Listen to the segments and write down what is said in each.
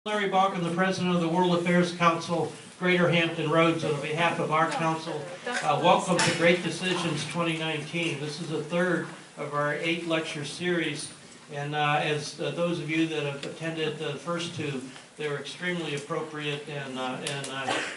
Larry Balkin, the President of the World Affairs Council, Greater Hampton Roads, and on behalf of our council, welcome to Great Decisions 2019. This is the third of our 8-lecture series, and as those of you that have attended the first two, they were extremely appropriate and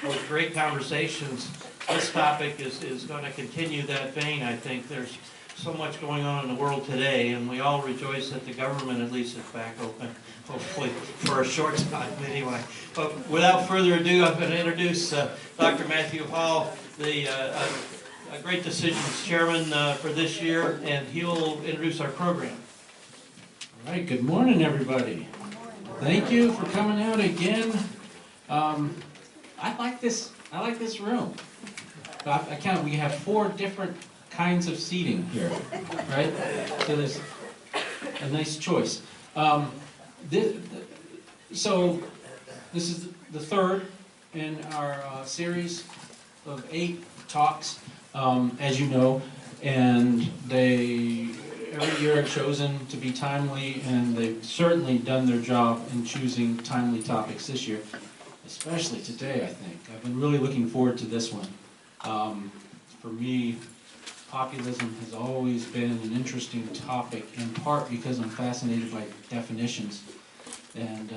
with great conversations. This topic is going to continue that vein. I think there's so much going on in the world today, and we all rejoice that the government at least is back open, hopefully for a short time anyway. But without further ado, I'm going to introduce Dr. Matthew Hall, the Great Decisions Chairman for this year, and he'll introduce our program. All right, good morning, everybody. Thank you for coming out again. I like this room. I count. We have 4 different kinds of seating here, right? So there's a nice choice. So this is the third in our series of 8 talks, as you know, and they every year are chosen to be timely, and they've certainly done their job in choosing timely topics this year, especially today, I think. I've been really looking forward to this one. For me, populism has always been an interesting topic, in part because I'm fascinated by definitions. And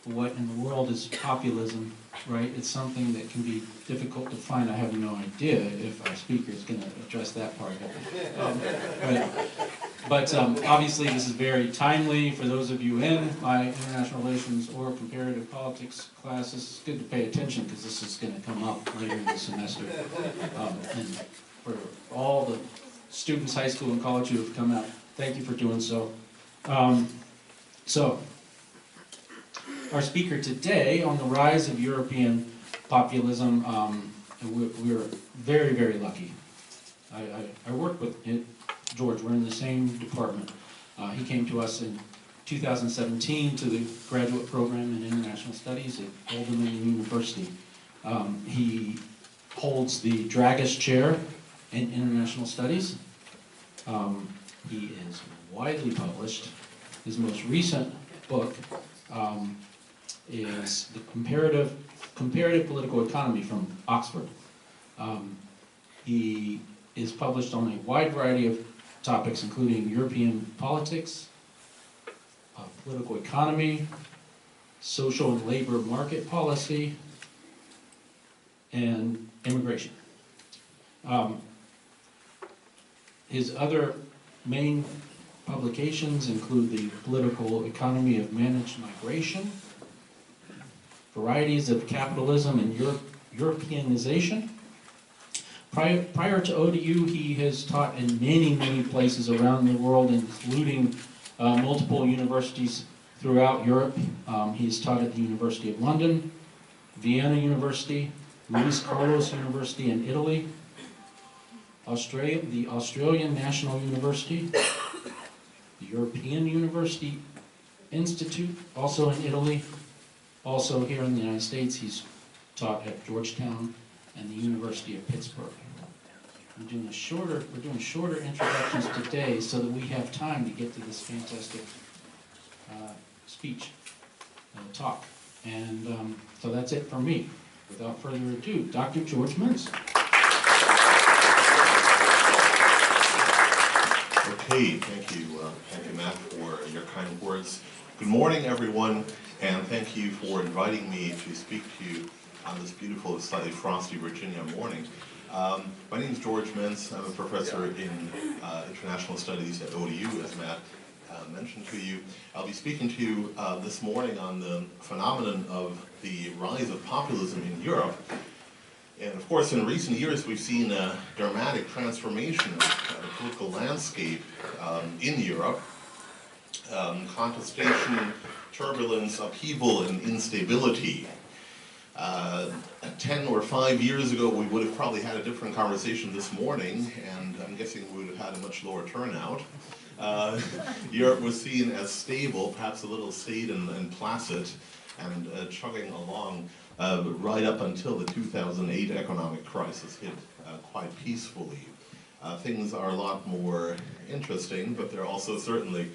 what in the world is populism, right? It's something that can be difficult to find. I have no idea if our speaker is going to address that part of it. But obviously this is very timely for those of you in my international relations or comparative politics classes. It's good to pay attention because this is going to come up later in the semester. And for all the students, high school and college, who have come out, thank you for doing so. Our speaker today on the rise of European populism, we're very, very lucky. I worked with Georg. We're in the same department. He came to us in 2017 to the graduate program in international studies at Old Dominion University. He holds the Dragas Chair in international studies. He is widely published. His most recent book is the comparative political economy from Oxford. He is published on a wide variety of topics, including European politics, political economy, social and labor market policy, and immigration. His other main publications include the political economy of managed migration, varieties of capitalism and Europeanization. Prior to ODU, he has taught in many, many places around the world, including multiple universities throughout Europe. He's taught at the University of London, Vienna University, Luis Carlos University in Italy, the Australian National University, the European University Institute, also in Italy. Also here in the United States, he's taught at Georgetown and the University of Pittsburgh. We're doing shorter introductions today so that we have time to get to this fantastic speech, talk. And so that's it for me. Without further ado, Dr. Georg Menz. Okay, thank you, Matt, for your kind words. Good morning, everyone, and thank you for inviting me to speak to you on this beautiful, slightly frosty Virginia morning. My name is Georg Menz. I'm a professor in international studies at ODU, as Matt mentioned to you. I'll be speaking to you this morning on the phenomenon of the rise of populism in Europe. And of course, in recent years, we've seen a dramatic transformation of the political landscape in Europe. Contestation, turbulence, upheaval, and instability. 10 or 5 years ago, we would have probably had a different conversation this morning, and I'm guessing we would have had a much lower turnout. Europe was seen as stable, perhaps a little staid and placid, and chugging along right up until the 2008 economic crisis hit quite peacefully. Things are a lot more interesting, but they're also certainly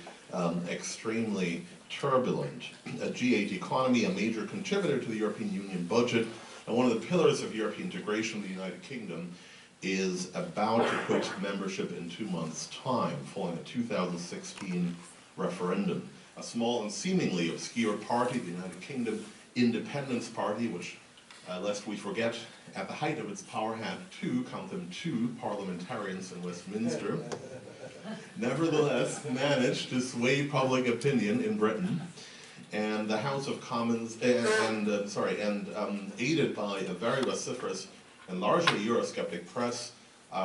extremely turbulent. A G8 economy, a major contributor to the European Union budget, and one of the pillars of European integration, the United Kingdom, is about to quit membership in 2 months' time, following a 2016 referendum. A small and seemingly obscure party, the United Kingdom Independence Party, which, lest we forget, at the height of its power had count them two parliamentarians in Westminster, nevertheless managed to sway public opinion in Britain, and the House of Commons, aided by a very vociferous and largely Eurosceptic press,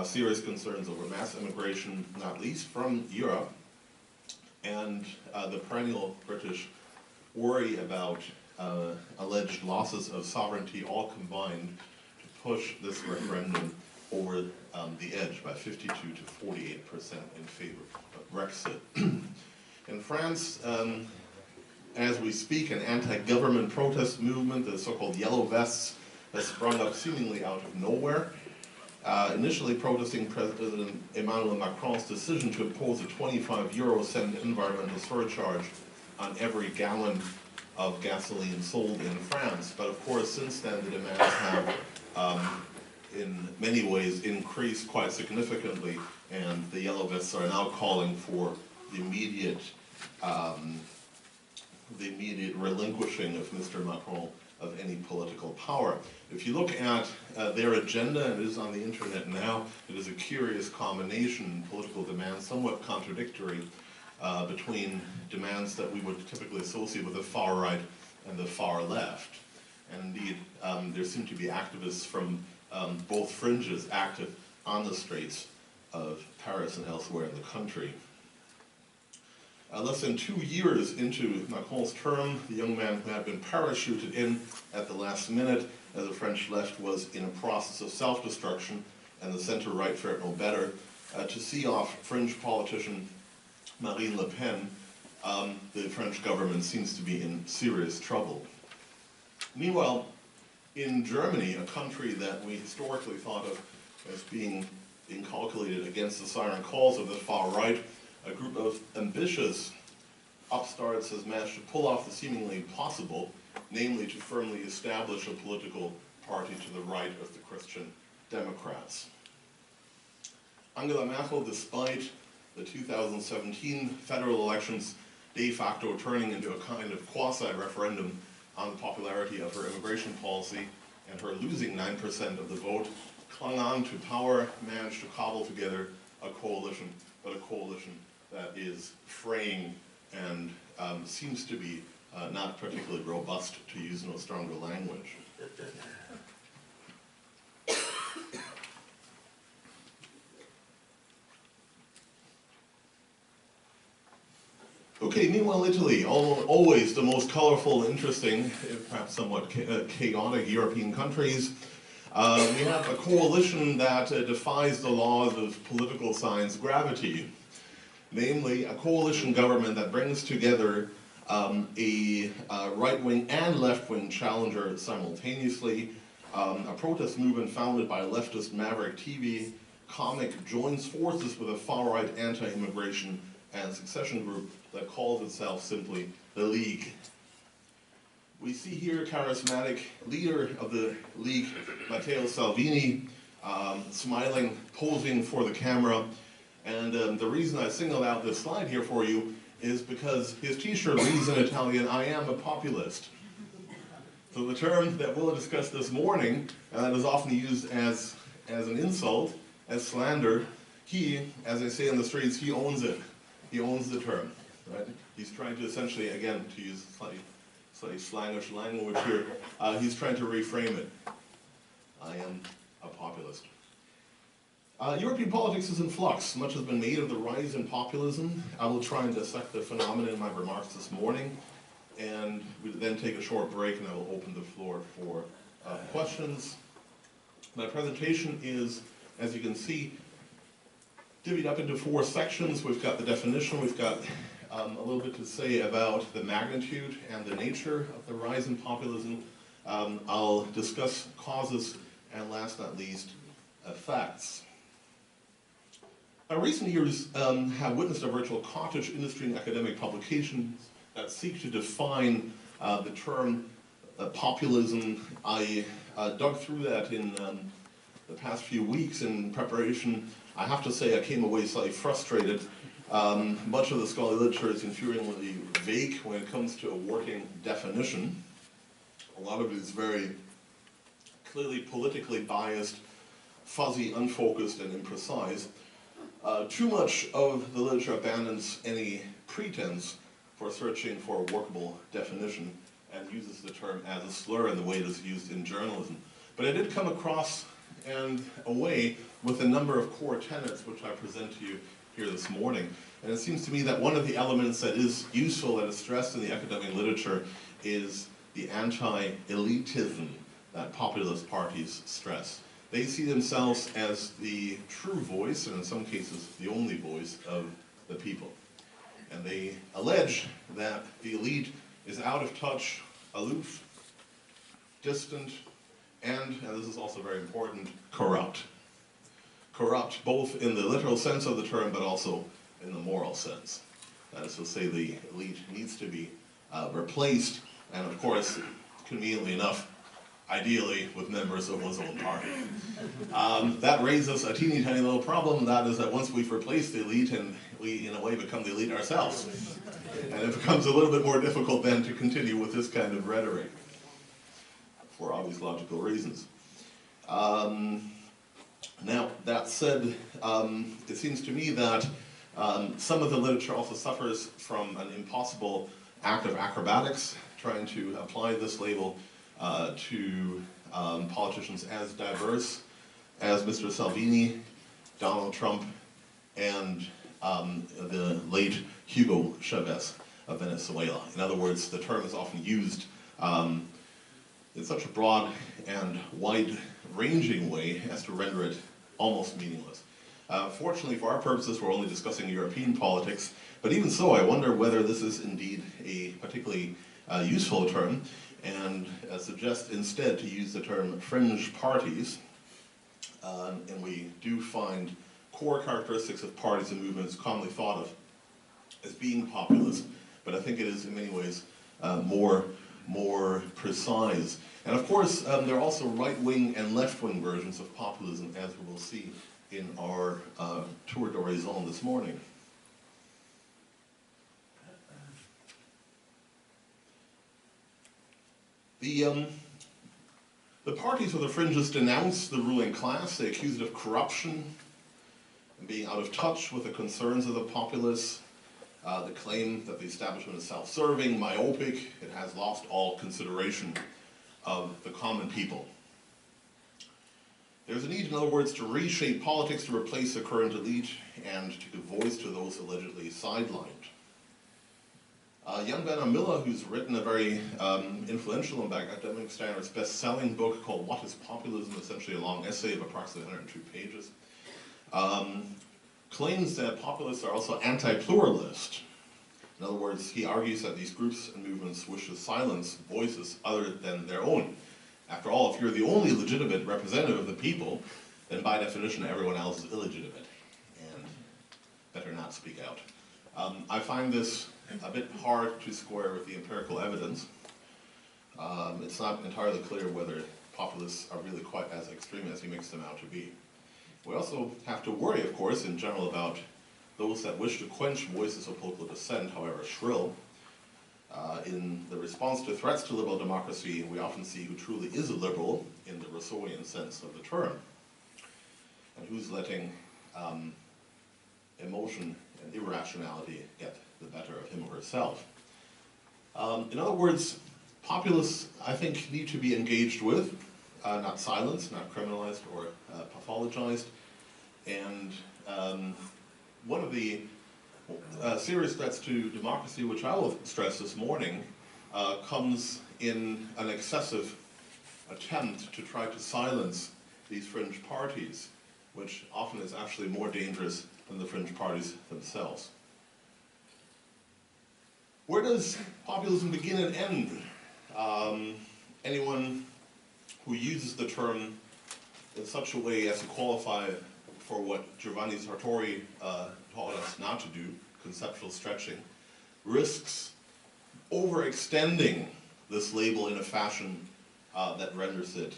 serious concerns over mass immigration, not least from Europe, and the perennial British worry about alleged losses of sovereignty, all combined to push this referendum over the edge by 52 to 48% in favor of Brexit. In France, as we speak, an anti-government protest movement, the so-called Yellow Vests, has sprung up seemingly out of nowhere. Initially protesting President Emmanuel Macron's decision to impose a 25-euro-cent environmental surcharge on every gallon of gasoline sold in France. But of course, since then, the demands have, in many ways, increased quite significantly, and the Yellow Vests are now calling for the immediate relinquishing of Mr. Macron of any political power. If you look at their agenda, and it is on the internet now, it is a curious combination, political demands, somewhat contradictory, between demands that we would typically associate with the far right and the far left. And indeed, there seem to be activists from both fringes active on the streets of Paris and elsewhere in the country. Less than 2 years into Macron's term, the young man who had been parachuted in at the last minute as the French left was in a process of self-destruction, and the center-right fared no better. To see off fringe politician Marine Le Pen, the French government seems to be in serious trouble. Meanwhile, in Germany, a country that we historically thought of as being inculcated against the siren calls of the far right, a group of ambitious upstarts has managed to pull off the seemingly impossible, namely to firmly establish a political party to the right of the Christian Democrats. Angela Merkel, despite the 2017 federal elections de facto turning into a kind of quasi-referendum on the popularity of her immigration policy and her losing 9% of the vote, clung on to power, managed to cobble together a coalition, but a coalition that is fraying and seems to be not particularly robust, to use no stronger language. Okay, meanwhile Italy, always the most colorful, interesting, perhaps somewhat chaotic European countries. We have a coalition that defies the laws of political science gravity. Namely, a coalition government that brings together a right-wing and left-wing challenger simultaneously. A protest movement founded by leftist Maverick TV comic joins forces with a far-right anti-immigration and succession group that calls itself simply the League. We see here charismatic leader of the League, Matteo Salvini, smiling, posing for the camera. And the reason I singled out this slide here for you is because his t-shirt reads in Italian, "I am a populist." So the term that we'll discuss this morning, and that is often used as an insult, as slander, he, as they say in the streets, he owns it. He owns the term, right? He's trying to essentially, again, to use slightly slangish language here, he's trying to reframe it. I am a populist. European politics is in flux. Much has been made of the rise in populism. I will try and dissect the phenomenon in my remarks this morning, and we'll then take a short break and I will open the floor for questions. My presentation is, as you can see, divvied up into 4 sections. We've got the definition, we've got a little bit to say about the magnitude and the nature of the rise in populism. I'll discuss causes, and last but not least, effects. Recent years have witnessed a virtual cottage industry in academic publications that seek to define the term populism. I dug through that in the past few weeks in preparation. I have to say I came away slightly frustrated. Much of the scholarly literature is infuriatingly vague when it comes to a working definition. A lot of it is very clearly politically biased, fuzzy, unfocused, and imprecise. Too much of the literature abandons any pretense for searching for a workable definition and uses the term as a slur in the way it is used in journalism. But I did come across and away with a number of core tenets which I present to you here this morning. And it seems to me that one of the elements that is useful and is stressed in the academic literature is the anti-elitism that populist parties stress. They see themselves as the true voice, and in some cases the only voice, of the people. And they allege that the elite is out of touch, aloof, distant, and this is also very important, corrupt. Corrupt both in the literal sense of the term, but also in the moral sense. That is to say, the elite needs to be replaced, and of course, conveniently enough, ideally with members of one's own party. That raises a teeny tiny little problem, that is that once we've replaced the elite, and we in a way become the elite ourselves, and it becomes a little bit more difficult then to continue with this kind of rhetoric, for obvious logical reasons. Now, that said, it seems to me that some of the literature also suffers from an impossible act of acrobatics, trying to apply this label to politicians as diverse as Mr. Salvini, Donald Trump, and the late Hugo Chavez of Venezuela. In other words, the term is often used in such a broad and wide-ranging way as to render it almost meaningless. Fortunately for our purposes, we're only discussing European politics, but even so, I wonder whether this is indeed a particularly useful term, and suggest instead to use the term fringe parties. And we do find core characteristics of parties and movements commonly thought of as being populist, but I think it is in many ways more precise. And of course, there are also right-wing and left-wing versions of populism, as we will see in our tour d'horizon this morning. The parties of the fringes denounce the ruling class. They accuse it of corruption and being out of touch with the concerns of the populace. They claim that the establishment is self-serving, myopic, it has lost all consideration of the common people. There's a need, in other words, to reshape politics to replace the current elite and to give voice to those allegedly sidelined. Jan Werner Miller, who's written a very influential and by academic standards best-selling book called What is Populism, essentially a long essay of approximately 102 pages, claims that populists are also anti-pluralist. In other words, he argues that these groups and movements wish to silence voices other than their own. After all, if you're the only legitimate representative of the people, then by definition everyone else is illegitimate and better not speak out. I find this a bit hard to square with the empirical evidence. It's not entirely clear whether populists are really quite as extreme as he makes them out to be. We also have to worry, of course, in general about those that wish to quench voices of political dissent, however shrill. In the response to threats to liberal democracy, we often see who truly is a liberal in the Rousseauian sense of the term, and who's letting emotion and irrationality get the better of him or herself. In other words, populists, I think, need to be engaged with, not silenced, not criminalized or pathologized. And one of the serious threats to democracy, which I will stress this morning, comes in an excessive attempt to try to silence these fringe parties, which often is actually more dangerous than the fringe parties themselves. Where does populism begin and end? Anyone who uses the term in such a way as to qualify for what Giovanni Sartori taught us not to do, conceptual stretching, risks overextending this label in a fashion that renders it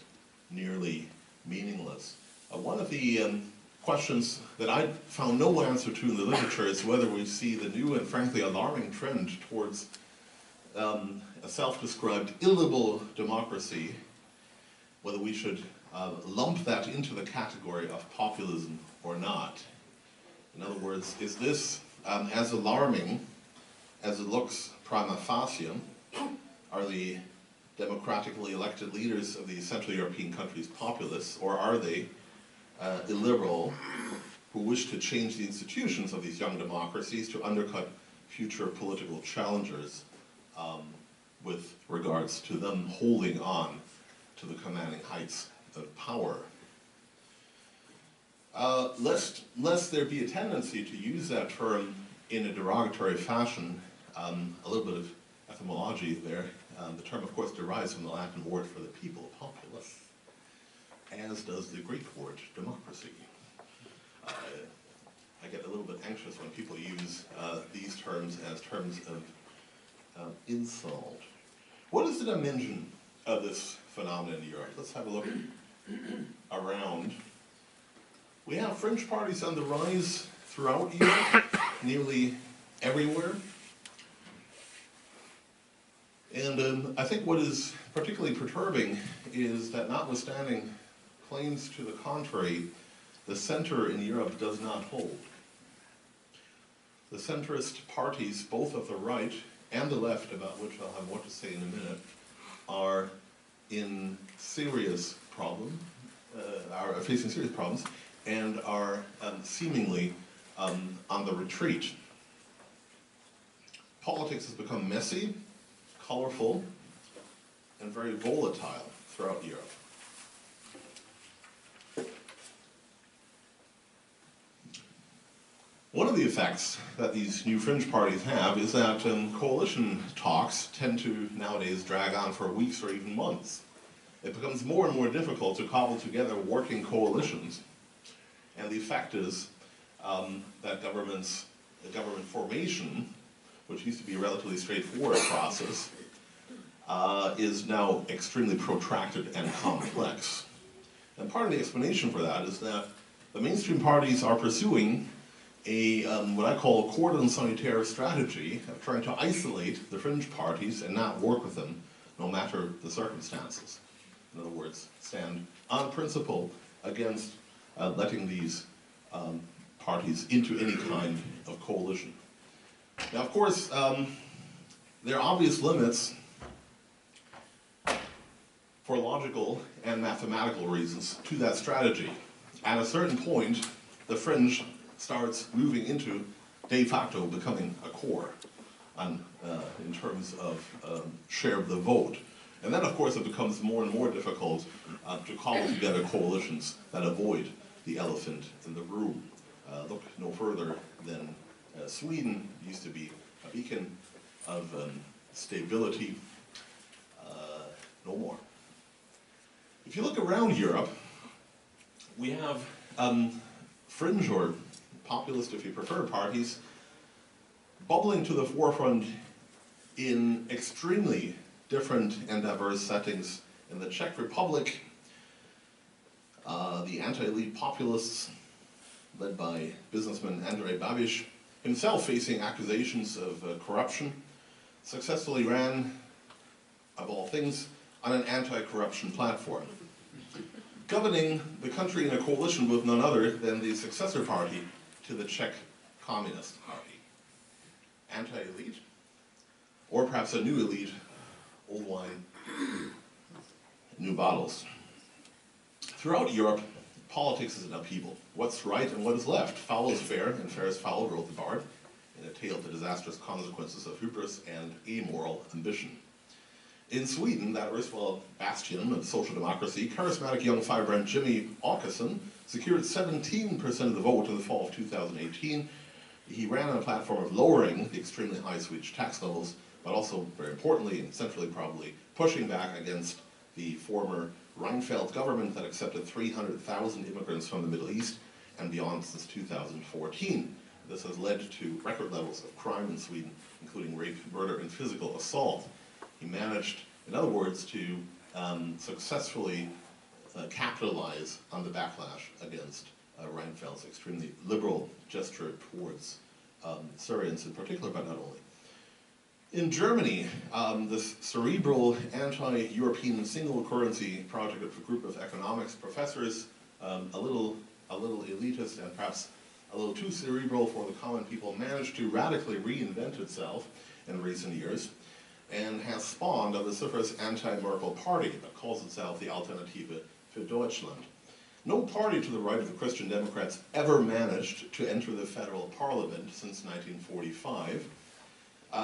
nearly meaningless. One of the questions that I found no answer to in the literature is whether we see the new and frankly alarming trend towards a self-described illiberal democracy, whether we should lump that into the category of populism or not. In other words, is this as alarming as it looks prima facie? Are the democratically elected leaders of the Central European countries populists, or are they illiberal who wish to change the institutions of these young democracies to undercut future political challengers with regards to them holding on to the heights of power? Lest there be a tendency to use that term in a derogatory fashion, a little bit of etymology there. The term, of course, derives from the Latin word for the people, populus, as does the Greek word democracy. I get a little bit anxious when people use these terms as terms of insult. What is the dimension of this phenomenon in Europe? Let's have a look around. We have fringe parties on the rise throughout Europe, nearly everywhere. And I think what is particularly perturbing is that notwithstanding claims to the contrary, the center in Europe does not hold. The centrist parties, both of the right and the left, about which I'll have more to say in a minute, are in serious problem, are facing serious problems, and are seemingly on the retreat. Politics has become messy, colorful, and very volatile throughout Europe. One of the effects that these new fringe parties have is that coalition talks tend to nowadays drag on for weeks or even months. It becomes more and more difficult to cobble together working coalitions. And the effect is that government formation, which used to be a relatively straightforward process, is now extremely protracted and complex. And part of the explanation for that is that the mainstream parties are pursuing a what I call a cordon sanitaire strategy of trying to isolate the fringe parties and not work with them, no matter the circumstances. In other words, stand on principle against letting these parties into any kind of coalition. Now, of course, there are obvious limits for logical and mathematical reasons to that strategy. At a certain point, the fringe starts moving into de facto becoming a core in terms of share of the vote. And then, of course, it becomes more and more difficult to cobble together coalitions that avoid the elephant in the room. Look no further than Sweden used to be a beacon of stability. No more. If you look around Europe, we have fringe or populist, if you prefer, parties bubbling to the forefront in extremely different and diverse settings. In the Czech Republic, the anti-elite populists, led by businessman Andrej Babiš, himself facing accusations of corruption, successfully ran, of all things, on an anti-corruption platform, governing the country in a coalition with none other than the successor party to the Czech Communist Party. Anti-elite, or perhaps a new elite, old wine, new bottles. Throughout Europe, politics is an upheaval. What's right and what is left? Foul is fair, and fair is foul, wrote the bard, in a tale of the disastrous consequences of hubris and amoral ambition. In Sweden, that erstwhile bastion of social democracy, charismatic young firebrand Jimmy Åkesson secured 17% of the vote in the fall of 2018. He ran on a platform of lowering the extremely high Swedish tax levels, but also, very importantly and centrally probably, pushing back against the former Reinfeldt government that accepted 300,000 immigrants from the Middle East and beyond since 2014. This has led to record levels of crime in Sweden, including rape, murder, and physical assault. He managed, in other words, to successfully capitalize on the backlash against Reinfeldt's extremely liberal gesture towards Syrians in particular, but not only. In Germany, this cerebral anti-European single currency project of a group of economics professors, a little elitist and perhaps a little too cerebral for the common people, managed to radically reinvent itself in recent years and has spawned a vociferous anti-Merkel party that calls itself the Alternative für Deutschland. No party to the right of the Christian Democrats ever managed to enter the federal parliament since 1945,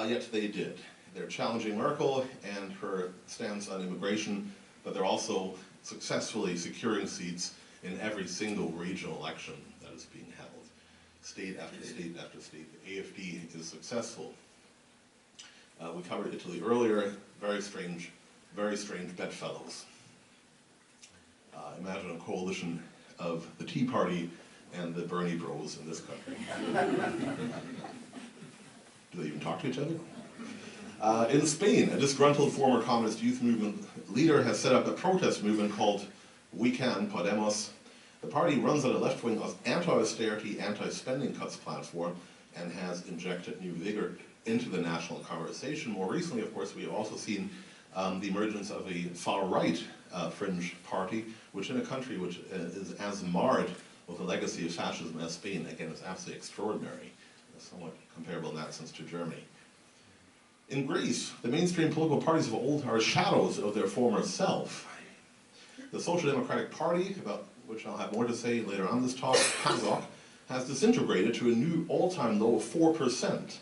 yet they did. They're challenging Merkel and her stance on immigration, but they're also successfully securing seats in every single regional election that is being held. State after state after state, the AfD is successful. We covered Italy earlier, very strange bedfellows. Imagine a coalition of the Tea Party and the Bernie Bros in this country. Do they even talk to each other? In Spain, a disgruntled former communist youth movement leader has set up a protest movement called We Can Podemos. The party runs on a left-wing anti-austerity, anti-spending cuts platform and has injected new vigor into the national conversation. More recently, of course, we have also seen the emergence of a far-right fringe party, which in a country which is as marred with the legacy of fascism as Spain, again, is absolutely extraordinary, somewhat comparable in that sense to Germany. In Greece, the mainstream political parties of old are shadows of their former self. The Social Democratic Party, about which I'll have more to say later on this talk, PASOK, has disintegrated to a new all-time low of 4%.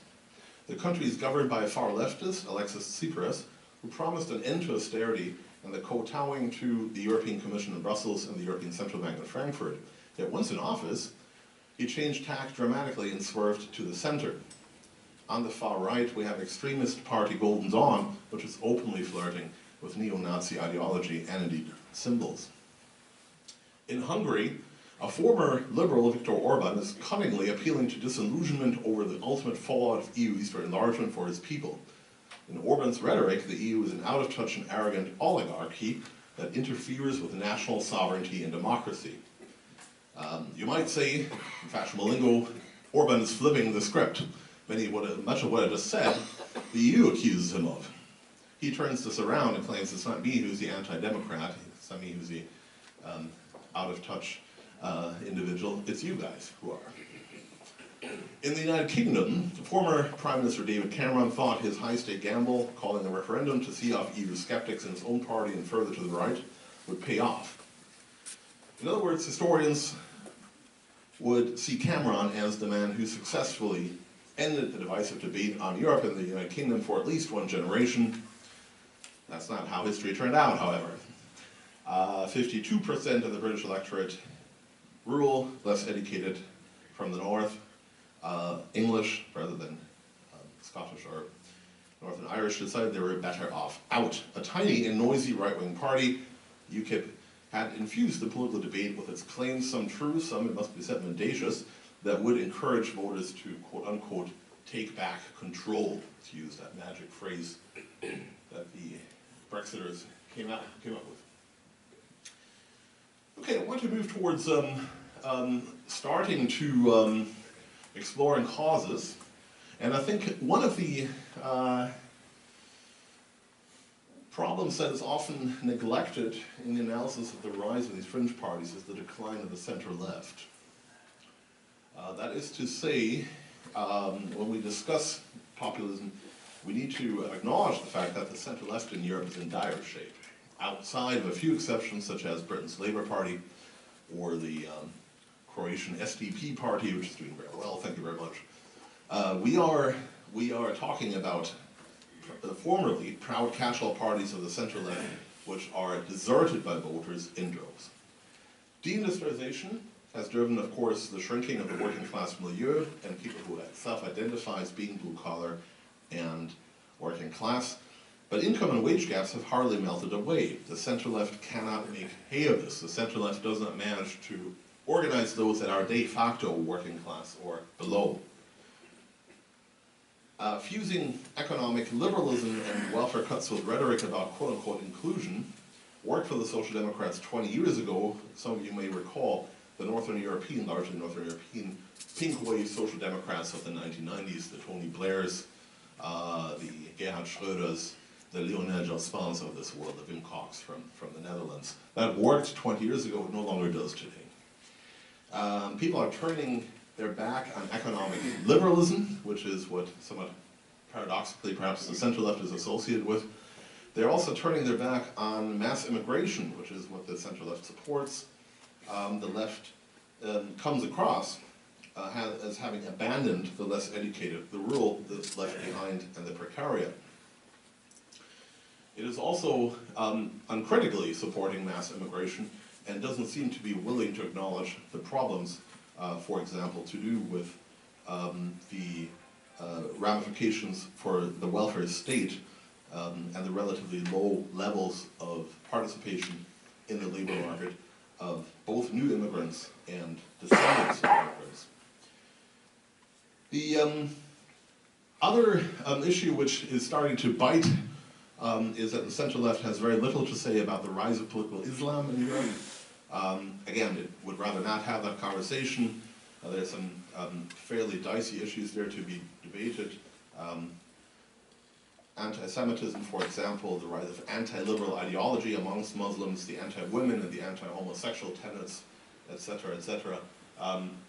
The country is governed by a far leftist, Alexis Tsipras, who promised an end to austerity and the kowtowing to the European Commission in Brussels and the European Central Bank in Frankfurt. Yet once in office, he changed tack dramatically and swerved to the center. On the far right, we have extremist party Golden Dawn, which is openly flirting with neo-Nazi ideology and indeed symbols. In Hungary, a former liberal, Viktor Orban, is cunningly appealing to disillusionment over the ultimate fallout of EU Eastern enlargement for his people. In Orban's rhetoric, the EU is an out-of-touch and arrogant oligarchy that interferes with national sovereignty and democracy. You might say, in fashionable lingo, Orban is flipping the script. Much of what I just said, the EU accuses him of. He turns this around and claims it's not me who's the anti-democrat, it's not me who's the out-of-touch individual, it's you guys who are. In the United Kingdom, former Prime Minister David Cameron thought his high-stake gamble, calling a referendum to see off EU skeptics in his own party and further to the right, would pay off. In other words, historians would see Cameron as the man who successfully ended the divisive debate on Europe and the United Kingdom for at least one generation. That's not how history turned out, however. 52% of the British electorate, rural, less educated from the north, English rather than Scottish or Northern Irish, decided they were better off out. A tiny and noisy right-wing party, UKIP, had infused the political debate with its claims, some true, some, it must be said, mendacious, that would encourage voters to, quote-unquote, take back control, to use that magic phrase that the Brexiters came up with. Okay, I want to move towards starting to exploring causes, and I think one of the problems that is often neglected in the analysis of the rise of these fringe parties is the decline of the center-left. That is to say, when we discuss populism, we need to acknowledge the fact that the center-left in Europe is in dire shape. Outside of a few exceptions, such as Britain's Labour Party or the Croatian SDP party, which is doing very well, thank you very much. We are talking about the formerly proud catch-all parties of the center-left, which are deserted by voters in droves. Deindustrialization has driven, of course, the shrinking of the working-class milieu and people who self-identify as being blue-collar and working class. But income and wage gaps have hardly melted away. The center-left cannot make hay of this. The center-left does not manage to organize those that are de facto working class or below fusing economic liberalism and welfare cuts with rhetoric about quote-unquote inclusion worked for the Social Democrats 20 years ago. Some of you may recall the largely Northern European pink wave Social Democrats of the 1990s, the Tony Blairs, the Gerhard Schröders, the Lionel Jospins of this world, the Wim Koks from the Netherlands. That worked 20 years ago, it no longer does today. People are turning their back on economic liberalism, which is what somewhat paradoxically perhaps the center left is associated with. They're also turning their back on mass immigration, which is what the center left supports. The left comes across as having abandoned the less educated, the rural, the left behind, and the precariat. It is also uncritically supporting mass immigration and doesn't seem to be willing to acknowledge the problems, for example, to do with the ramifications for the welfare state and the relatively low levels of participation in the labor market of both new immigrants and descendants of immigrants. The other issue which is starting to bite is that the center-left has very little to say about the rise of political Islam in Europe. Again, it would rather not have that conversation. There's some fairly dicey issues there to be debated. Anti-Semitism, for example, the rise of anti-liberal ideology amongst Muslims, the anti-women and the anti-homosexual tenets, etc., etc.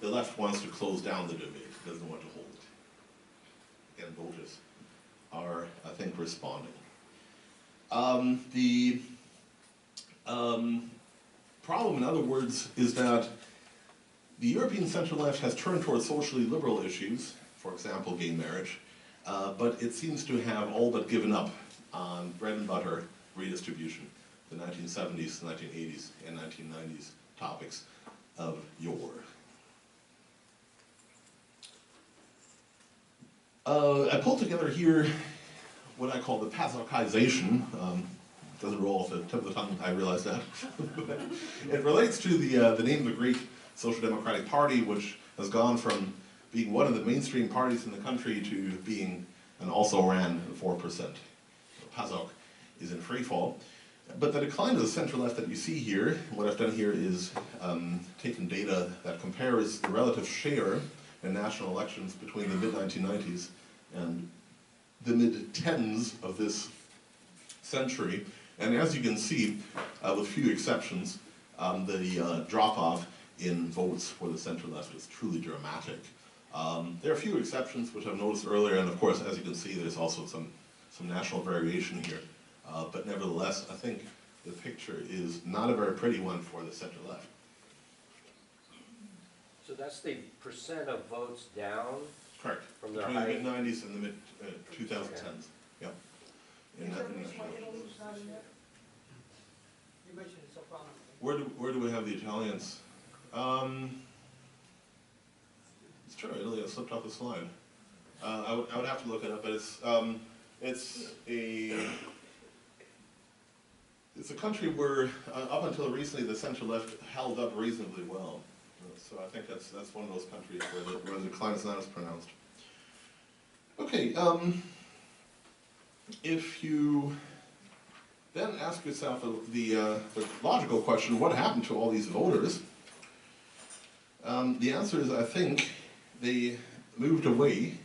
The left wants to close down the debate, doesn't want to hold it. Again, voters are, I think, responding. The problem, in other words, is that the European center-left has turned towards socially liberal issues, for example, gay marriage, but it seems to have all but given up on bread and butter redistribution, the 1970s, 1980s, and 1990s topics of yore. I pulled together here what I call the Pazokization. Doesn't roll off the tip of the tongue, I realize that. It relates to the name of the great Social Democratic Party, which has gone from being one of the mainstream parties in the country to being an also-ran 4%. PASOK is in free fall. But the decline of the center-left that you see here, what I've done here is taken data that compares the relative share in national elections between the mid-1990s and the mid-tens of this century. And as you can see, with few exceptions, the drop-off in votes for the center-left is truly dramatic. There are a few exceptions, which I've noticed earlier, and of course, as you can see, there's also some national variation here. But nevertheless, I think the picture is not a very pretty one for the center-left. So that's the percent of votes down? Correct. From the Between the high- mid-90s and the mid-2010s. Yeah. In that national elections. You mentioned it so prominently. Where do we have the Italians? It's true, Italy has slipped off the slide. I would have to look it up, but it's a country where up until recently the center left held up reasonably well. So I think that's one of those countries where the decline is not as pronounced. Okay, if you then ask yourself the logical question, what happened to all these voters? The answer is, I think, they moved away,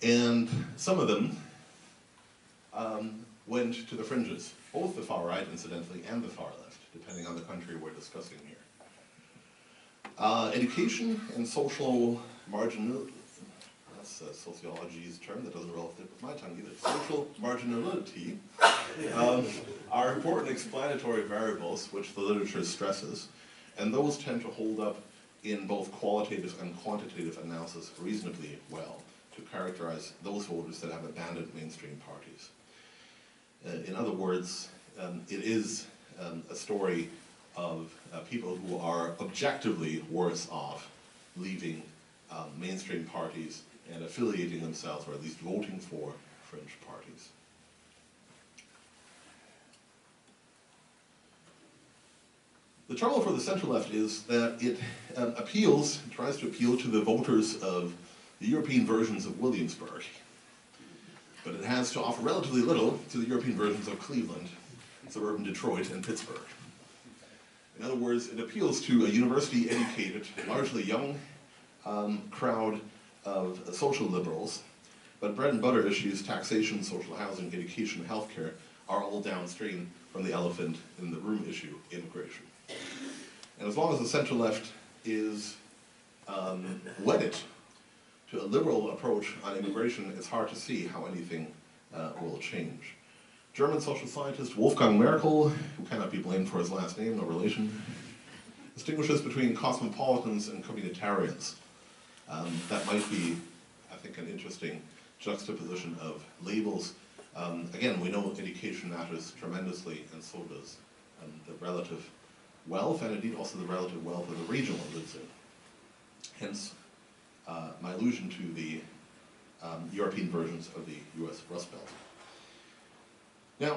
and some of them went to the fringes, both the far right, incidentally, and the far left, depending on the country we're discussing here. Education and social marginality, that's sociology's term, that doesn't roll off with my tongue either. Social marginality are important explanatory variables which the literature stresses, and those tend to hold up in both qualitative and quantitative analysis reasonably well to characterize those voters that have abandoned mainstream parties. In other words, it is a story of people who are objectively worse off leaving mainstream parties and affiliating themselves, or at least voting for, fringe parties. The trouble for the center-left is that it tries to appeal to the voters of the European versions of Williamsburg. but it has to offer relatively little to the European versions of Cleveland, suburban Detroit, and Pittsburgh. In other words, it appeals to a university-educated, largely young crowd of social liberals, but bread and butter issues, taxation, social housing, education, healthcare, are all downstream from the elephant in the room issue, immigration. And as long as the center-left is wedded to a liberal approach on immigration, it's hard to see how anything will change. German social scientist Wolfgang Merkel, who cannot be blamed for his last name, no relation, distinguishes between cosmopolitans and communitarians. That might be, I think, an interesting juxtaposition of labels. Again, we know education matters tremendously, and so does the relative wealth, and indeed also the relative wealth of the region it lives in. Hence, my allusion to the European versions of the US Rust Belt. Now,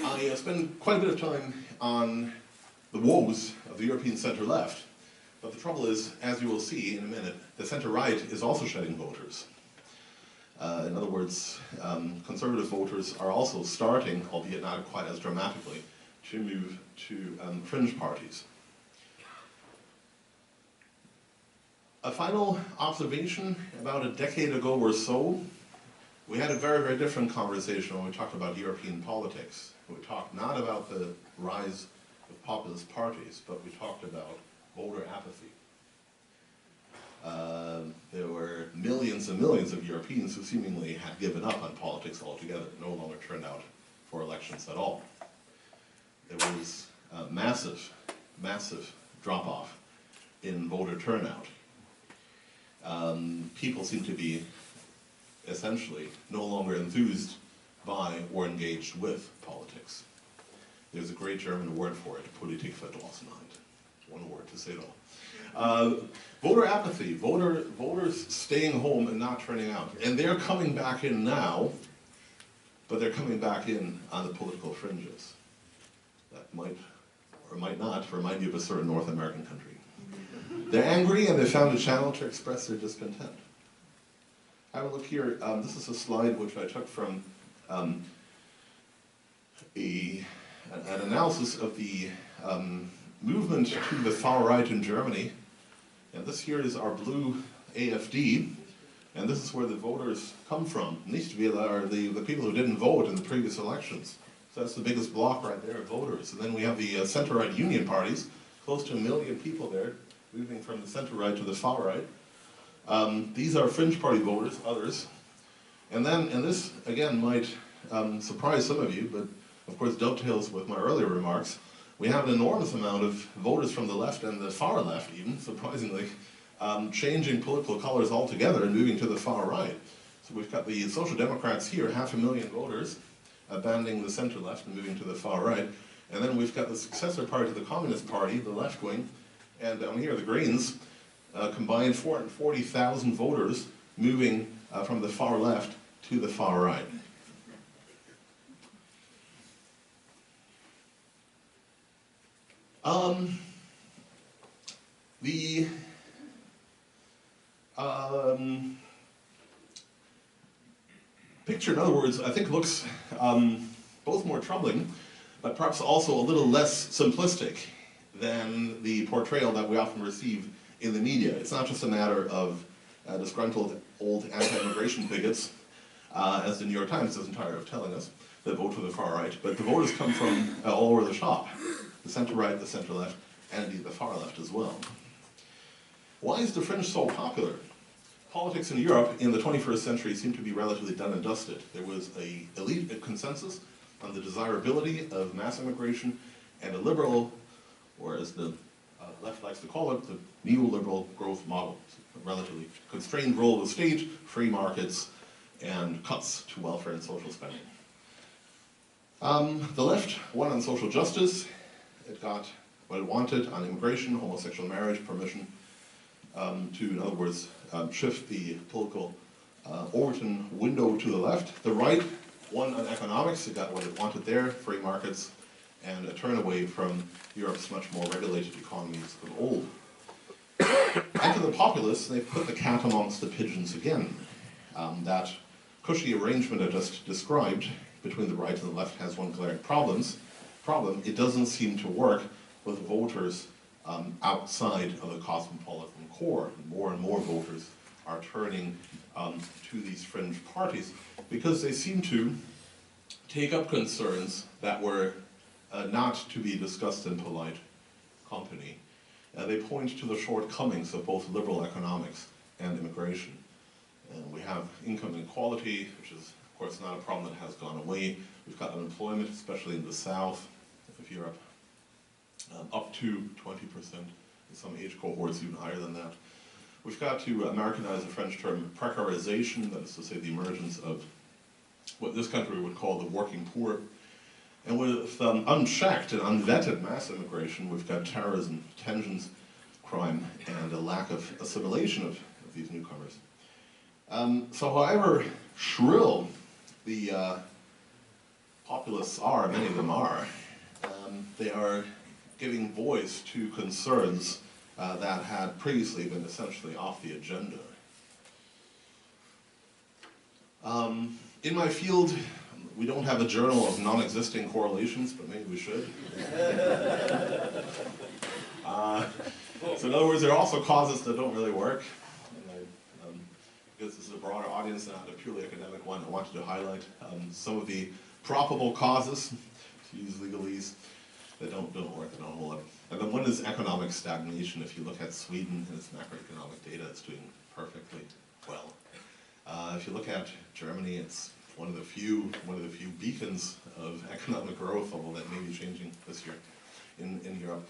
I spend quite a bit of time on the woes of the European center-left, but the trouble is, as you will see in a minute, the center-right is also shedding voters. In other words, conservative voters are also starting, albeit not quite as dramatically, to move to fringe parties. A final observation: about a decade ago or so, we had a very, very different conversation when we talked about European politics. We talked not about the rise of populist parties, but we talked about voter apathy. There were millions and millions of Europeans who seemingly had given up on politics altogether, no longer turned out for elections at all. There was a massive, massive drop-off in voter turnout. People seem to be essentially no longer enthused by or engaged with politics. There's a great German word for it, Politikverdrossenheit. One word to say it all. Voter apathy, voters staying home and not turning out. And they're coming back in now, but they're coming back in on the political fringes. That might, or might not, remind you of a certain North American country. They're angry and they found a channel to express their discontent. Have a look here. This is a slide which I took from an analysis of the movement to the far right in Germany. And this here is our blue AfD, and this is where the voters come from. Nichtwähler are the people who didn't vote in the previous elections. So that's the biggest block right there of voters. And then we have the center-right union parties, close to 1 million people there, moving from the center-right to the far-right. These are fringe party voters, others. And then, and this again might surprise some of you, but of course dovetails with my earlier remarks, we have an enormous amount of voters from the left and the far left even, surprisingly, changing political colors altogether and moving to the far right. So we've got the Social Democrats here, 500,000 voters, abandoning the center left and moving to the far right. And then we've got the successor party to the Communist Party, the left wing, and down here the Greens, combined 440,000 voters moving from the far left to the far right. The picture, in other words, I think looks both more troubling, but perhaps also a little less simplistic than the portrayal that we often receive in the media. It's not just a matter of disgruntled old anti-immigration bigots, as the New York Times isn't tired of telling us, that vote for the far right, but the voters come from all over the shop. The center-right, the center-left, and indeed the far left as well. Why is the fringe so popular? Politics in Europe in the 21st century seemed to be relatively done and dusted. There was an elite consensus on the desirability of mass immigration and a liberal, or as the left likes to call it, the neoliberal growth model. A relatively constrained role of the state, free markets, and cuts to welfare and social spending. The left won on social justice. It got what it wanted on immigration, homosexual marriage, permission, to, in other words, shift the political Overton window to the left. The right won on economics. It got what it wanted there, free markets, and a turn away from Europe's much more regulated economies of old. And to the populists, they've put the cat amongst the pigeons again. That cushy arrangement I just described between the right and the left has one glaring problem. It doesn't seem to work with voters outside of the cosmopolitan core. More and more voters are turning to these fringe parties because they seem to take up concerns that were not to be discussed in polite company. They point to the shortcomings of both liberal economics and immigration. We have income inequality, which is, of course, not a problem that has gone away. We've got unemployment, especially in the south of Europe, up to 20%, in some age cohorts even higher than that. We've got to Americanize the French term precarization, that is to say the emergence of what this country would call the working poor. And with unchecked and unvetted mass immigration, we've got terrorism, tensions, crime, and a lack of assimilation of these newcomers. So however shrill the populists are, many of them are, they are giving voice to concerns that had previously been essentially off the agenda. In my field, we don't have a journal of non-existing correlations, but maybe we should. So in other words, there are also causes that don't really work. And because this is a broader audience, not a purely academic one, I wanted to highlight some of the probable causes, to use legalese, that don't work, that don't hold up. And then one is economic stagnation. If you look at Sweden and its macroeconomic data, it's doing perfectly well. If you look at Germany, it's one of the few beacons of economic growth, although that may be changing this year in Europe.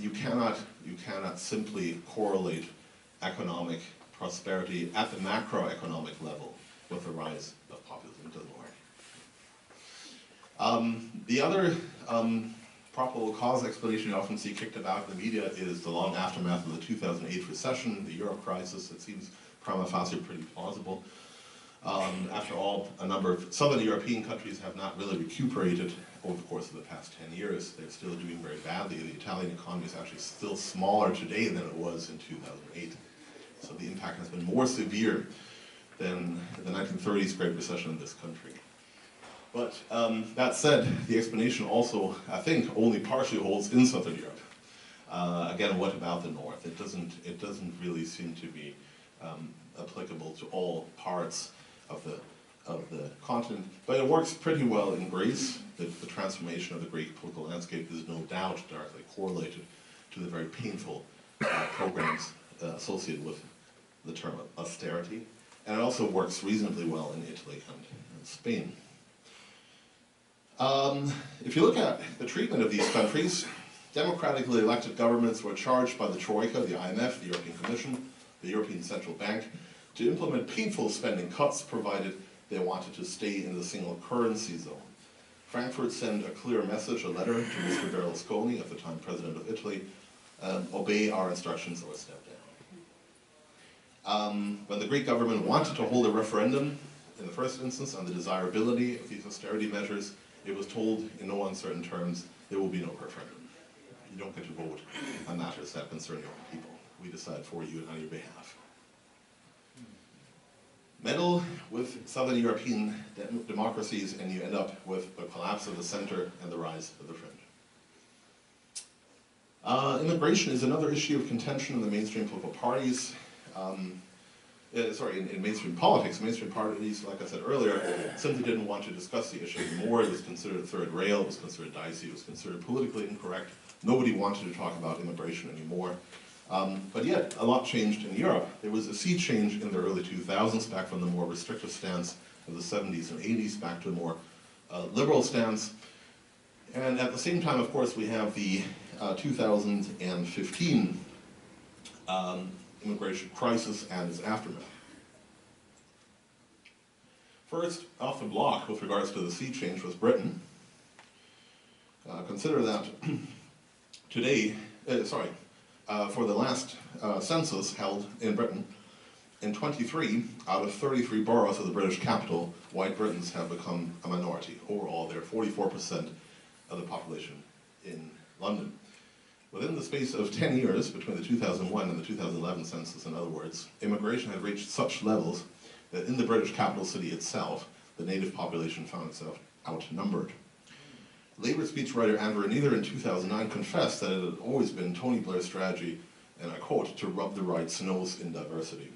You cannot simply correlate economic prosperity at the macroeconomic level with the rise of populism. It doesn't work. The other probable cause explanation you often see kicked about in the media is the long aftermath of the 2008 recession, the euro crisis. It seems prima facie pretty plausible. After all, a number of southern European countries have not really recuperated over the course of the past 10 years. They're still doing very badly. The Italian economy is actually still smaller today than it was in 2008. So the impact has been more severe than the 1930s Great Recession in this country. But that said, the explanation also, I think, only partially holds in Southern Europe. Again, what about the North? It doesn't really seem to be applicable to all parts of the continent, but it works pretty well in Greece. The transformation of the Greek political landscape is no doubt directly correlated to the very painful programs associated with the term austerity, and it also works reasonably well in Italy and Spain. If you look at the treatment of these countries, democratically elected governments were charged by the Troika, the IMF, the European Commission, the European Central Bank, to implement painful spending cuts provided they wanted to stay in the single currency zone. Frankfurt sent a clear message, a letter to Mr. Berlusconi, at the time President of Italy, obey our instructions or step down. When the Greek government wanted to hold a referendum, in the first instance, on the desirability of these austerity measures, it was told in no uncertain terms, there will be no referendum. You don't get to vote on matters that concern your own people. We decide for you and on your behalf. Meddle with Southern European democracies and you end up with the collapse of the center and the rise of the fringe. Immigration is another issue of contention in the mainstream political parties. In mainstream politics. Mainstream parties, like I said earlier, simply didn't want to discuss the issue anymore. It was considered a third rail, it was considered dicey, it was considered politically incorrect. Nobody wanted to talk about immigration anymore. But yet, a lot changed in Europe. There was a sea change in the early 2000s, back from the more restrictive stance of the 70s and 80s, back to a more liberal stance. And at the same time, of course, we have the 2015 immigration crisis and its aftermath. First, off the block with regards to the sea change was Britain. Consider that today, for the last census held in Britain, in 23 out of 33 boroughs of the British capital, white Britons have become a minority. Overall, they're 44% of the population in London. Within the space of 10 years, between the 2001 and the 2011 census, in other words, immigration had reached such levels that in the British capital city itself, the native population found itself outnumbered. Labour speechwriter Andrew Anither in 2009 confessed that it had always been Tony Blair's strategy, and I quote, to rub the right's nose in diversity.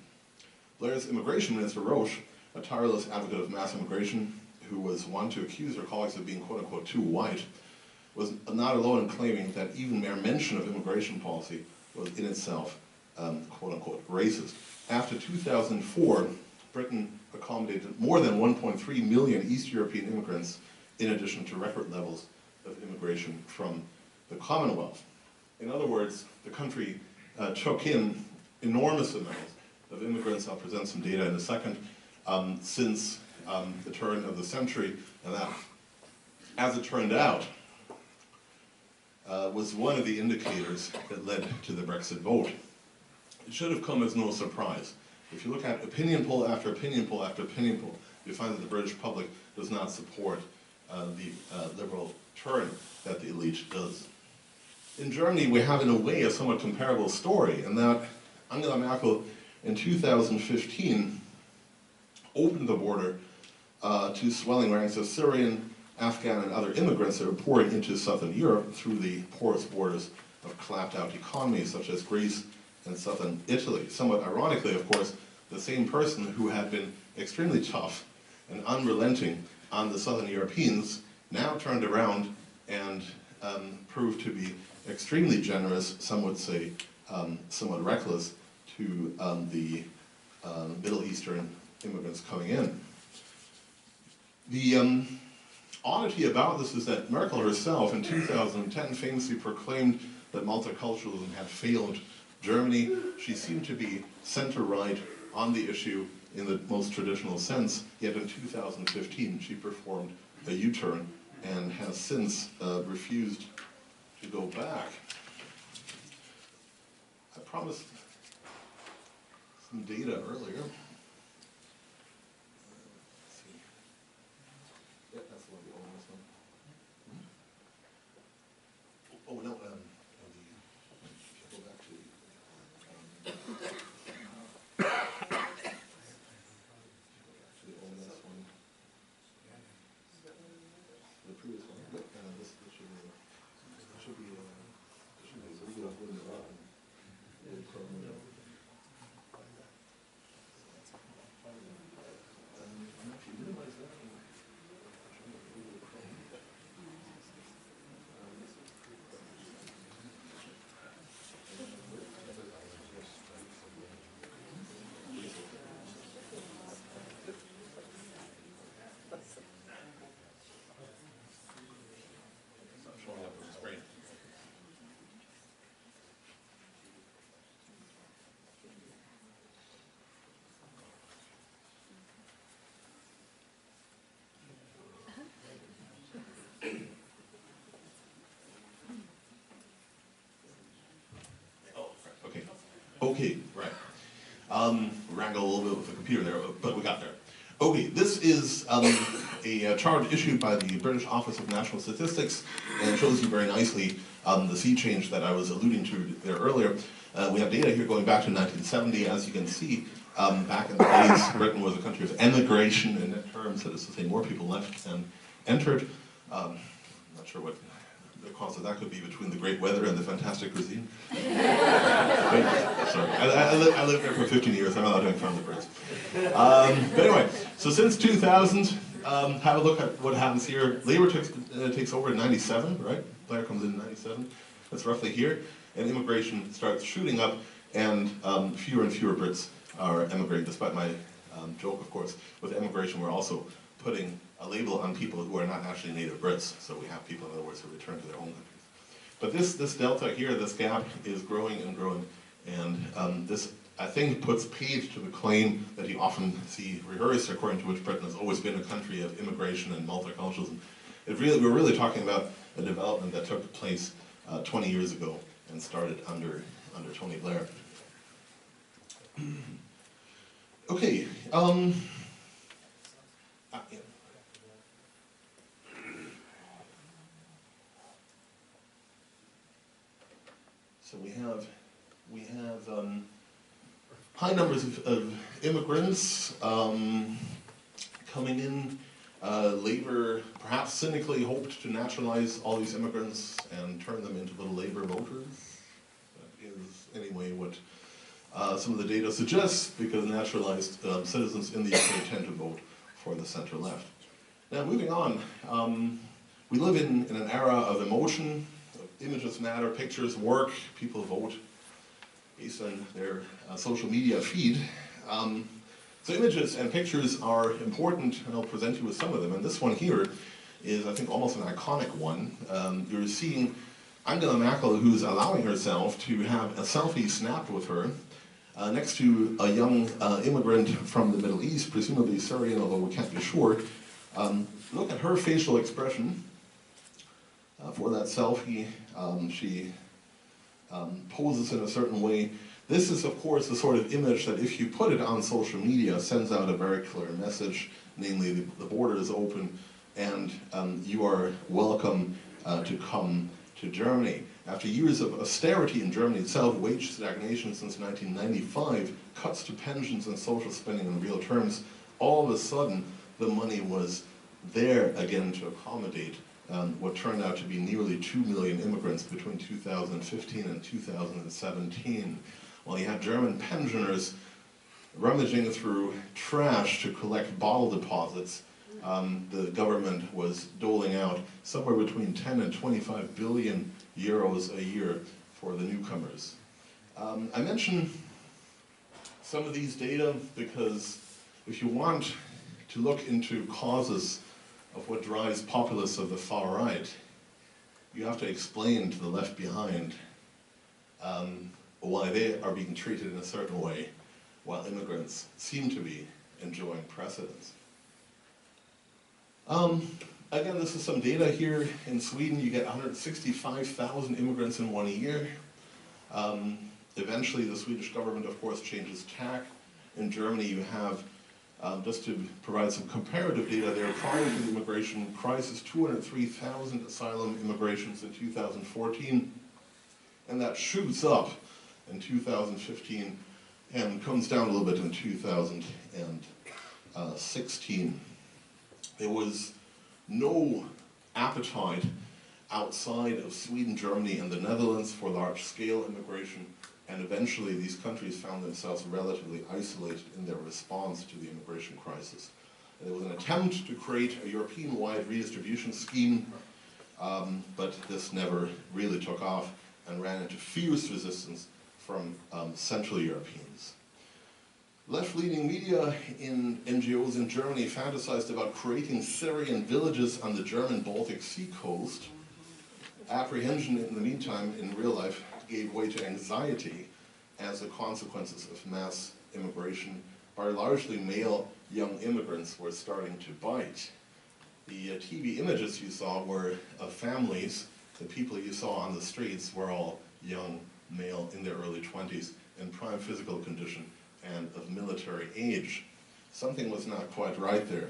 Blair's immigration minister Roche, a tireless advocate of mass immigration, who was one to accuse her colleagues of being quote-unquote too white, was not alone in claiming that even mere mention of immigration policy was in itself quote-unquote racist. After 2004, Britain accommodated more than 1.3 million East European immigrants, in addition to record levels of immigration from the Commonwealth. In other words, the country took in enormous amounts of immigrants. I'll present some data in a second, since the turn of the century, and that, as it turned out, was one of the indicators that led to the Brexit vote. It should have come as no surprise. If you look at opinion poll after opinion poll after opinion poll, you find that the British public does not support the liberal turn that the elite does. In Germany, we have in a way a somewhat comparable story, in that Angela Merkel in 2015 opened the border to swelling ranks of Syrian, Afghan, and other immigrants that are pouring into southern Europe through the porous borders of clapped-out economies such as Greece and southern Italy. Somewhat ironically, of course, the same person who had been extremely tough and unrelenting on the southern Europeans now turned around and proved to be extremely generous, some would say somewhat reckless, to the Middle Eastern immigrants coming in. The oddity about this is that Merkel herself in 2010 famously proclaimed that multiculturalism had failed Germany. She seemed to be center-right on the issue in the most traditional sense, yet in 2015 she performed a U-turn and has since refused to go back. I promised some data earlier. Yeah, that's the one, the oldest one. Oh, no, if you go back to the oldest one. The previous one. Yep, this should be a little bit of wood in the rock. Minimize that. Okay, right. Wrangle a little bit with the computer there, but we got there. Okay, this is a chart issued by the British Office of National Statistics, and it shows you very nicely the sea change that I was alluding to there earlier. We have data here going back to 1970. As you can see, back in the days, Britain was a country of emigration in net terms, that is to say more people left than entered. I'm not sure what the cause of that could be between the great weather and the fantastic cuisine. Sorry, I lived there for 15 years, I'm allowed to make fun of the Brits. But anyway, so since 2000, have a look at what happens here. Labour takes over in 97, right? Blair comes in 97, that's roughly here. And immigration starts shooting up, and fewer and fewer Brits are emigrating, despite my joke, of course. With immigration, we're also putting a label on people who are not actually native Brits. So we have people, in other words, who return to their home countries. But this delta here, this gap, is growing and growing. And this, I think, puts paid to the claim that you often see rehearsed, according to which Britain has always been a country of immigration and multiculturalism. We're really talking about a development that took place 20 years ago and started under Tony Blair. Okay. Yeah. So we have high numbers of immigrants coming in. Labour perhaps cynically hoped to nationalize all these immigrants and turn them into little Labour voters. That is anyway what some of the data suggests, because naturalized citizens in the UK tend to vote for the centre-left. Now moving on, we live in an era of emotion. Images matter, pictures work, people vote based on their social media feed. So images and pictures are important, and I'll present you with some of them. And this one here is, I think, almost an iconic one. You're seeing Angela Merkel, who's allowing herself to have a selfie snapped with her next to a young immigrant from the Middle East, presumably Syrian, although we can't be sure. Look at her facial expression for that selfie. She poses in a certain way. This is, of course, the sort of image that if you put it on social media sends out a very clear message, namely the border is open and you are welcome to come to Germany. After years of austerity in Germany itself, wage stagnation since 1995, cuts to pensions and social spending in real terms, all of a sudden the money was there again to accommodate what turned out to be nearly 2 million immigrants between 2015 and 2017. While you had German pensioners rummaging through trash to collect bottle deposits, the government was doling out somewhere between 10 and 25 billion euros a year for the newcomers. I mention some of these data because if you want to look into causes of what drives populists of the far right, you have to explain to the left behind why they are being treated in a certain way, while immigrants seem to be enjoying precedence. Again, this is some data here. In Sweden, you get 165,000 immigrants in 1 year. Eventually, the Swedish government, of course, changes tack. In Germany, you have, just to provide some comparative data there, prior to the immigration crisis, 203,000 asylum immigrations in 2014, and that shoots up in 2015 and comes down a little bit in 2016. There was no appetite outside of Sweden, Germany, and the Netherlands for large-scale immigration, and eventually these countries found themselves relatively isolated in their response to the immigration crisis. There was an attempt to create a European-wide redistribution scheme, but this never really took off and ran into fierce resistance from Central Europeans. Left-leaning media in NGOs in Germany fantasized about creating Syrian villages on the German Baltic Sea coast. Apprehension, in the meantime, in real life, gave way to anxiety as the consequences of mass immigration by largely male young immigrants were starting to bite. The TV images you saw were of families. The people you saw on the streets were all young male in their early 20s in prime physical condition and of military age. Something was not quite right there.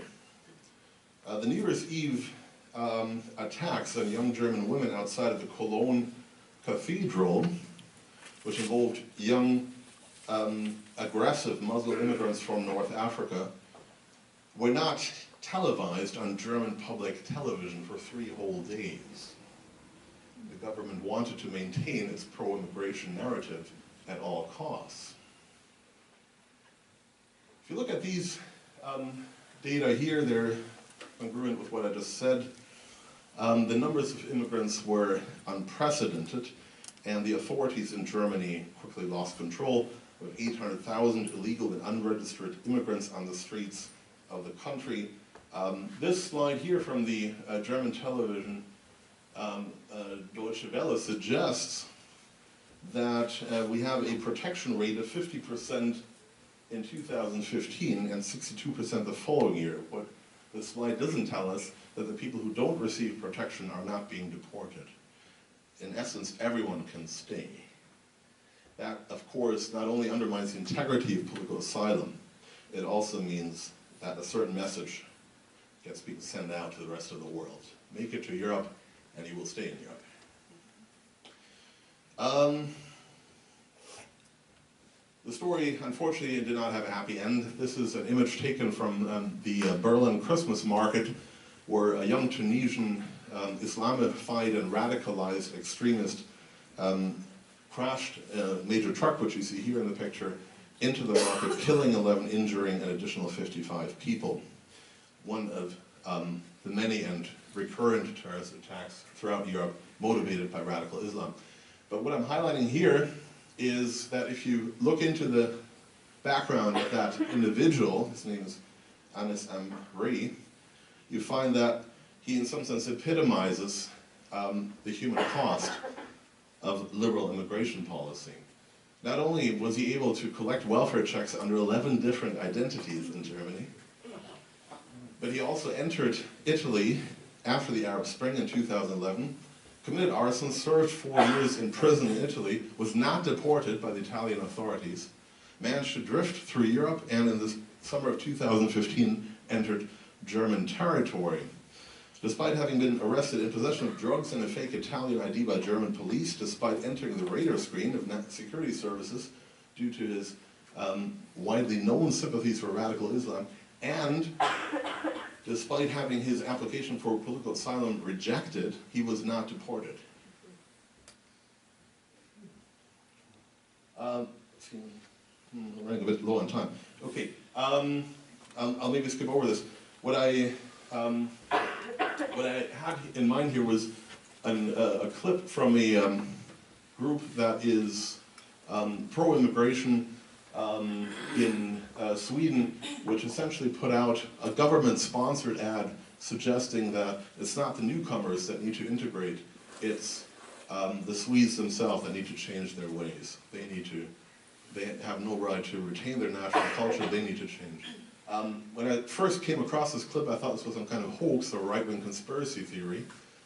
The New Year's Eve attacks on young German women outside of the Cologne Cathedral, which involved young, aggressive Muslim immigrants from North Africa, were not televised on German public television for 3 whole days. The government wanted to maintain its pro-immigration narrative at all costs. If you look at these data here, they're congruent with what I just said. The numbers of immigrants were unprecedented, and the authorities in Germany quickly lost control, with 800,000 illegal and unregistered immigrants on the streets of the country. This slide here from the German television Deutsche Welle suggests that we have a protection rate of 50% in 2015 and 62% the following year. What the slide doesn't tell us that the people who don't receive protection are not being deported. In essence, everyone can stay. That, of course, not only undermines the integrity of political asylum, it also means that a certain message gets being sent out to the rest of the world. Make it to Europe, and you will stay in Europe. The story, unfortunately, did not have a happy end. This is an image taken from the Berlin Christmas market, where a young Tunisian Islamified and radicalized extremist crashed a major truck, which you see here in the picture, into the market, killing 11, injuring an additional 55 people. One of the many and recurrent terrorist attacks throughout Europe motivated by radical Islam. But what I'm highlighting here is that if you look into the background of that individual, his name is Anis Amri, you find that he in some sense epitomizes the human cost of liberal immigration policy. Not only was he able to collect welfare checks under 11 different identities in Germany, but he also entered Italy after the Arab Spring in 2011, committed arson, served 4 years in prison in Italy, was not deported by the Italian authorities, managed to drift through Europe, and in the summer of 2015 entered German territory. Despite having been arrested in possession of drugs and a fake Italian ID by German police, despite entering the radar screen of security services due to his widely known sympathies for radical Islam, and despite having his application for political asylum rejected, he was not deported. I'm running a bit low on time. Okay, I'll maybe skip over this. What I had in mind here was a clip from a group that is pro-immigration in Sweden, which essentially put out a government-sponsored ad suggesting that it's not the newcomers that need to integrate, it's the Swedes themselves that need to change their ways. They have no right to retain their national culture, they need to change. When I first came across this clip, I thought this was some kind of hoax or right-wing conspiracy theory.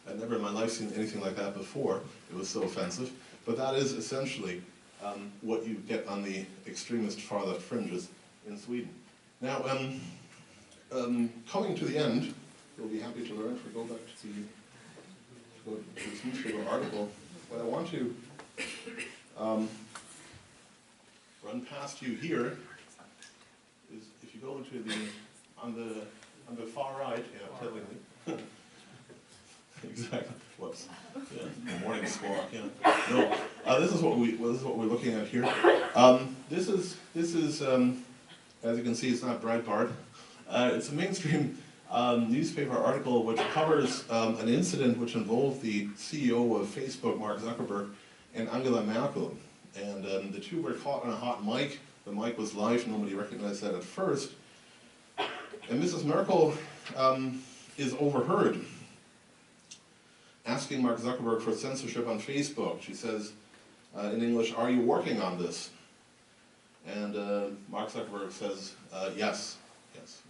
I'd never in my life seen anything like that before. It was so offensive. But that is essentially what you get on the extremist far-left fringes in Sweden. Now, coming to the end, you'll be happy to learn if we go back to this newspaper article. What I want to run past you here is if you go into on the far right, yeah, telling me. Exactly. Whoops. Yeah, the morning squawk. Yeah. No. This is what we're looking at here. This is as you can see, it's not Breitbart. It's a mainstream newspaper article which covers an incident which involved the CEO of Facebook, Mark Zuckerberg, and Angela Merkel. And the two were caught on a hot mic. The mic was live. Nobody recognized that at first. And Mrs. Merkel is overheard asking Mark Zuckerberg for censorship on Facebook. She says, in English, "Are you working on this?" And Mark Zuckerberg says, yes,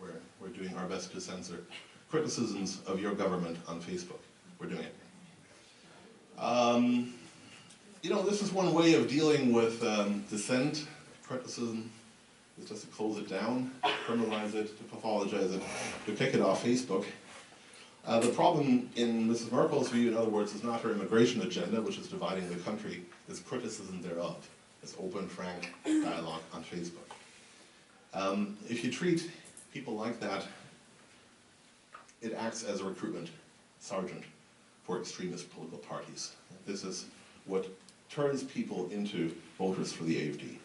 we're doing our best to censor criticisms of your government on Facebook. We're doing it. You know, this is one way of dealing with dissent, criticism, is just to close it down, criminalize it, to pathologize it, to kick it off Facebook. The problem in Mrs. Merkel's view, in other words, is not her immigration agenda, which is dividing the country, it's criticism thereof. It's open, frank dialogue on Facebook. If you treat people like that, it acts as a recruitment sergeant for extremist political parties. This is what turns people into voters for the AfD.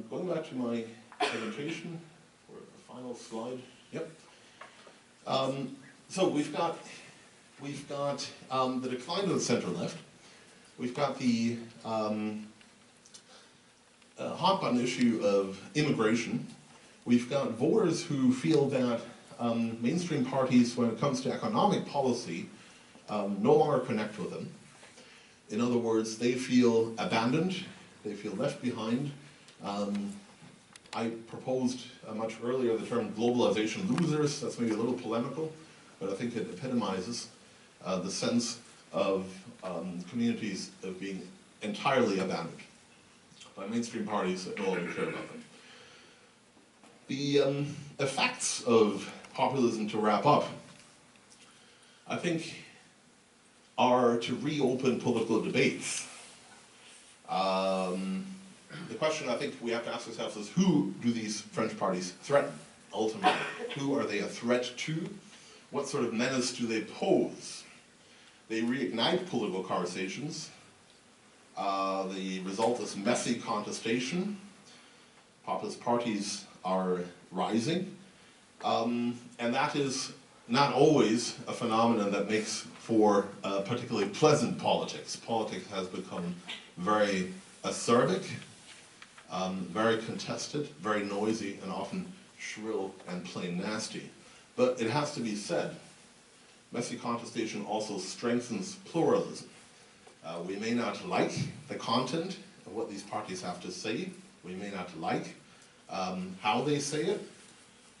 Going back to my presentation, for the final slide. Yep. So we've got the decline of the center-left. We've got the hot-button issue of immigration. We've got voters who feel that mainstream parties, when it comes to economic policy, no longer connect with them. In other words, they feel abandoned, they feel left behind. I proposed much earlier the term globalization losers. That's maybe a little polemical, but I think it epitomizes the sense of communities of being entirely abandoned by mainstream parties that no longer care about them. The effects of populism, to wrap up, I think, are to reopen political debates. the question I think we have to ask ourselves is, who do these French parties threaten, ultimately? Who are they a threat to? What sort of menace do they pose? They reignite political conversations. The result is messy contestation. Populist parties are rising. And that is not always a phenomenon that makes for particularly pleasant politics. Politics has become very acerbic, very contested, very noisy, and often shrill and plain nasty. But it has to be said, messy contestation also strengthens pluralism. We may not like the content of what these parties have to say. We may not like how they say it.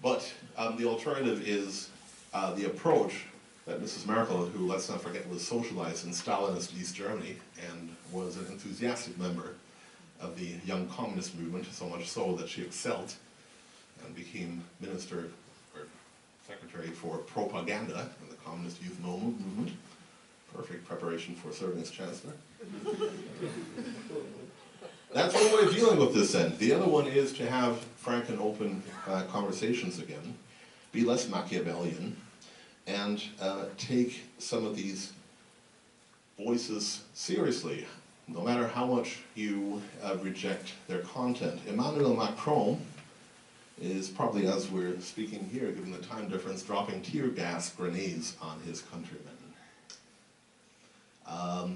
But the alternative is the approach that Mrs. Merkel, who, let's not forget, was socialized in Stalinist East Germany and was an enthusiastic member of the Young Communist movement, so much so that she excelled and became minister or secretary for propaganda in the Communist Youth Movement. Perfect preparation for serving as chancellor. That's one way of dealing with this end. The other one is to have frank and open conversations again, be less Machiavellian, and take some of these voices seriously, no matter how much you reject their content. Emmanuel Macron is probably, as we're speaking here, given the time difference, dropping tear gas grenades on his countrymen.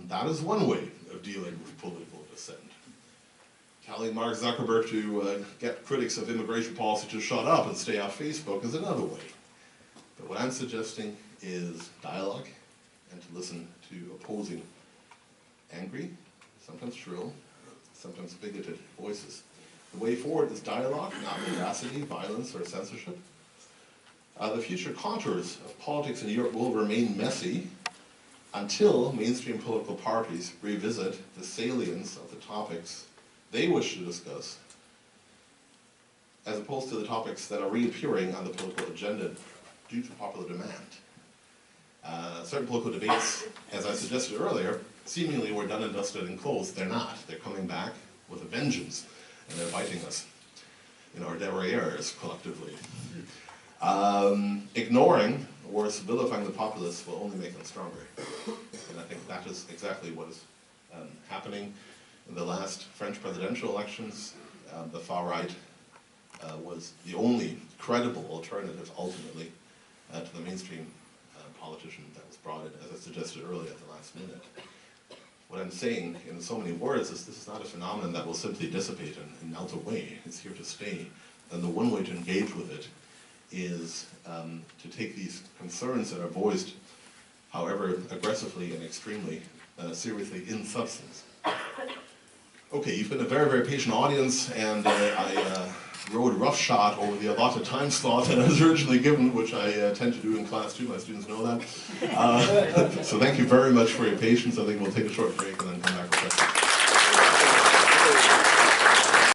That is one way of dealing with political dissent. Telling Mark Zuckerberg to get critics of immigration policy to shut up and stay off Facebook is another way. But what I'm suggesting is dialogue and to listen to opposing, angry, sometimes shrill, sometimes bigoted voices. The way forward is dialogue, not mendacity, violence, or censorship. The future contours of politics in Europe will remain messy until mainstream political parties revisit the salience of the topics they wish to discuss, as opposed to the topics that are reappearing on the political agenda due to popular demand. Certain political debates, as I suggested earlier, seemingly were done and dusted and closed. They're not. They're coming back with a vengeance, and they're biting us in our derrieres collectively. Ignoring or vilifying the populists will only make them stronger. And I think that is exactly what is happening. In the last French presidential elections, the far right was the only credible alternative, ultimately, to the mainstream politician that was brought in, as I suggested earlier, at the last minute. What I'm saying in so many words is this is not a phenomenon that will simply dissipate and melt away. It's here to stay. And the one way to engage with it is to take these concerns that are voiced, however aggressively and extremely seriously in substance. Okay, you've been a very, very patient audience, and I rode roughshod over the allotted time slot that I was originally given, which I tend to do in class too. My students know that. So thank you very much for your patience. I think we'll take a short break and then come